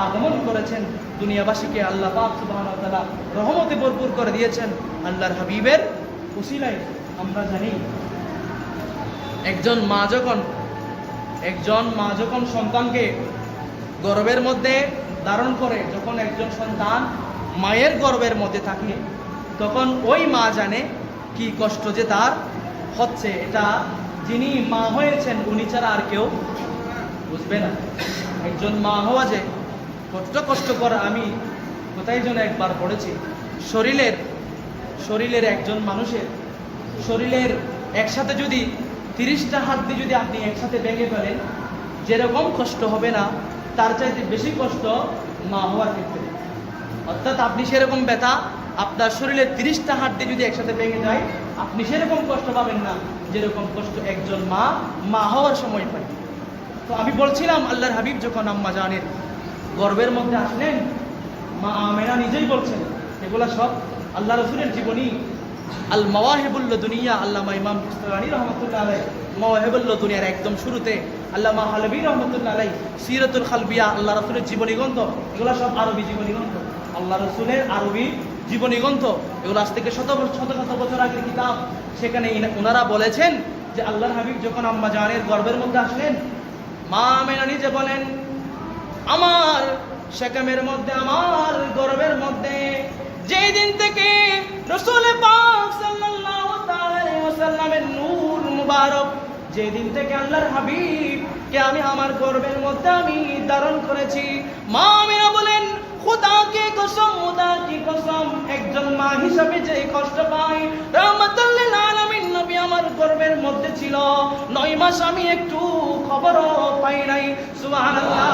আগমন করেছেন। দুনিয়াবাসীকে আল্লাহ পাক সুবহানাহু ওয়া তাআলা রহমতে ভরপুর করে দিয়েছেন আল্লাহর হাবিবের উসিলায়। আমরা জানি একজন মা যখন সন্তানকে গর্ভের মধ্যে ধারণ করে, যখন একজন সন্তান মায়ের গর্ভের মধ্যে থাকে, তখন ওই মা জানে কি কষ্ট যে তার হচ্ছে। এটা যিনি মা হয়েছেন উনি ছাড়া আর কেউ বুঝবে না। একজন মা হওয়া যে কষ্টকর, আমি কোথায় যেন একবার পড়েছি, শরীরের একজন মানুষের শরীরের একসাথে যদি 30টা হাত দিয়ে যদি আপনি একসাথে ভেঙে ফেলেন, যেরকম কষ্ট হবে না তার চাইতে বেশি কষ্ট মা হওয়ার ক্ষেত্রে। অর্থাৎ আপনি সেরকম ব্যথা, আপনার শরীরের 30টা হাত দিয়ে যদি একসাথে ভেঙে যায়, আপনি সেরকম কষ্ট পাবেন না যেরকম কষ্ট একজন মা হওয়ার সময় পায়। তো আমি বলছিলাম, আল্লাহর হাবিব যখন আম্মা জানের গর্ভের মধ্যে আসলেন, মা আমেনা নিজেই বলছেন, এগুলা সব আল্লাহ রসুলের জীবনী। আল মাওয়াহিবুল দুনিয়া, আল্লামা ইমাম কিসরানি রহমতুল্লাহ আলাইহি মাওয়াহিবুল দুনিয়ার একদম শুরুতে, আল্লামা হালবি রহমতুল্লাহ আলাইহি সিরাতুল খালবিয়া, আল্লাহ রসুলের জীবনী গ্রন্থ, এগুলো সব আরবি জীবনী গ্রন্থ, আল্লাহ রসুলের আরবি জীবনী গ্রন্থ। এগুলো আজ থেকে শত শত বছর আগের কিতাব। সেখানে ওনারা বলেছেন যে আল্লাহর হাবিব যখন আম্মা জানের গর্ভের মধ্যে আসলেন, মা আমেনা নিজে বলেন, আমার শেকামের মধ্যে, আমার গর্ভের মধ্যে যেই দিন থেকে রাসূল পাক সাল্লাল্লাহু আলাইহি ওয়াসাল্লামের নূর মুবারক, যেই দিন থেকে আল্লাহর হাবিব কে আমি আমার গর্ভের মধ্যে আমি ধারণ করেছি, মা আমেনা বলেন, খুদা কি কসম, একজন মা হিসাবে যে কষ্ট পাই, রাহমাতুল লিল আলামিন নবী আমার গর্ভের মধ্যে ছিল 9 মাস, আমি একটু খবরও পাই নাই। সুবহানাল্লাহ।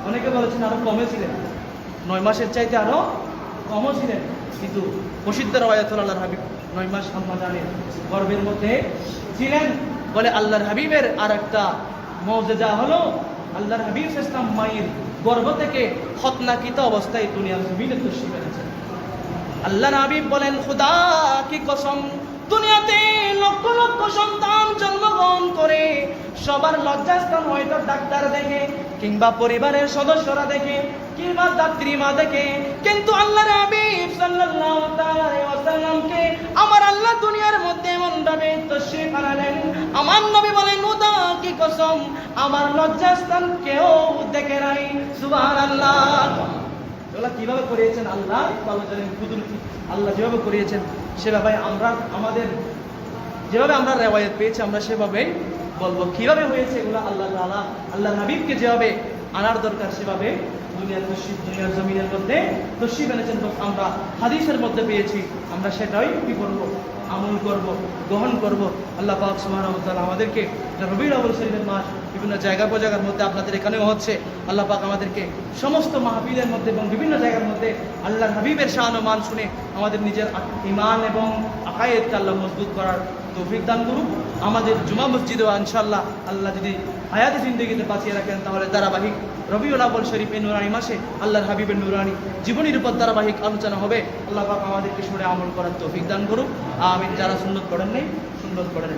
অনেকে বলেছেন আরো কমে ছিলেন, 9 মাসের চাইতে আরো কমও ছিলেন, কিন্তু প্রসিদ্ধ রওয়ায়াত আল্লাহর হাবিব 9 মাস আম্মা জানের গর্ভের মধ্যে ছিলেন। বলে আল্লাহর হাবিবের আর একটা মুজিজা হলো, আল্লাহর হাবিব ইসলাম মায়ের গর্ভ থেকে খতনাকৃত অবস্থায় দুনিয়ার জমিনে তশরিফ এনেছেন। আল্লাহর হাবিব বলেন, খুদা কি কসম, দুনিয়াতে লক্ষ লক্ষ সন্তান জন্মগ্রহণ করে সবার লজ্জাস্থান হয়তো ডাক্তার দেখে, কিংবা পরিবারের সদস্যরা দেখে, কিংবা দাত্রী মা দেখে, কিন্তু আল্লাহর হাবিব সাল্লাল্লাহু আলাইহি ওয়াসাল্লামকে আমার আল্লাহ দুনিয়ার মধ্যে এমন ভাবে তশরিফ আনালেন, আমার নবী বলেন, খুদা কি কসম, আমার লজ্জাস্থান কেউ দেখে নাই। সুবহানাল্লাহ। এগুলা কিভাবে করিয়েছেন আল্লাহ ভালো জানেন, কুদরতি আল্লাহ যেভাবে করিয়েছেন সেভাবে যেভাবে আমরা রেওয়ায়াত পেয়েছি আমরা সেভাবে বলবো। কিভাবে হয়েছে এগুলো আল্লাহ তাআলা আল্লাহর হাবিবকে যেভাবে আনার দরকার সেভাবে দুনিয়ার জমিনের মধ্যে তশরিফ এনেছেন। আমরা হাদিসের মধ্যে পেয়েছি, আমরা সেটাই কি করব, আমল করব, গ্রহণ করব। আল্লাহ পাক সুবহানাহু ওয়া তাআলা আমাদেরকে রবিউল আউয়াল শরীফের মাস বিভিন্ন জায়গার মধ্যে, আপনাদের এখানেও হচ্ছে, আল্লাহ পাক আমাদেরকে সমস্ত মাহফিলের মধ্যে এবং বিভিন্ন জায়গার মধ্যে আল্লাহর হাবিবের শান ও মান শুনে আমাদের নিজের ঈমান এবং আকায়েদকে আল্লাহ মজবুত করার তৌফিক দান করুন। আমাদের জুমা মসজিদেও ইনশাআল্লাহ আল্লাহ যদি হায়াতে জিন্দেগিতে বাঁচিয়ে রাখেন, তাহলে ধারাবাহিক রবিউল আউয়াল শরীফের নুরানি মাসে আল্লাহর হাবিবের নুরানি জীবনীর উপর ধারাবাহিক আলোচনা হবে। আল্লাহ পাক আমাদেরকে শুনে আমল করার তৌফিক দান করুন। আমিন। যারা সুন্নত পড়েন নাই, সুন্নত পড়েন।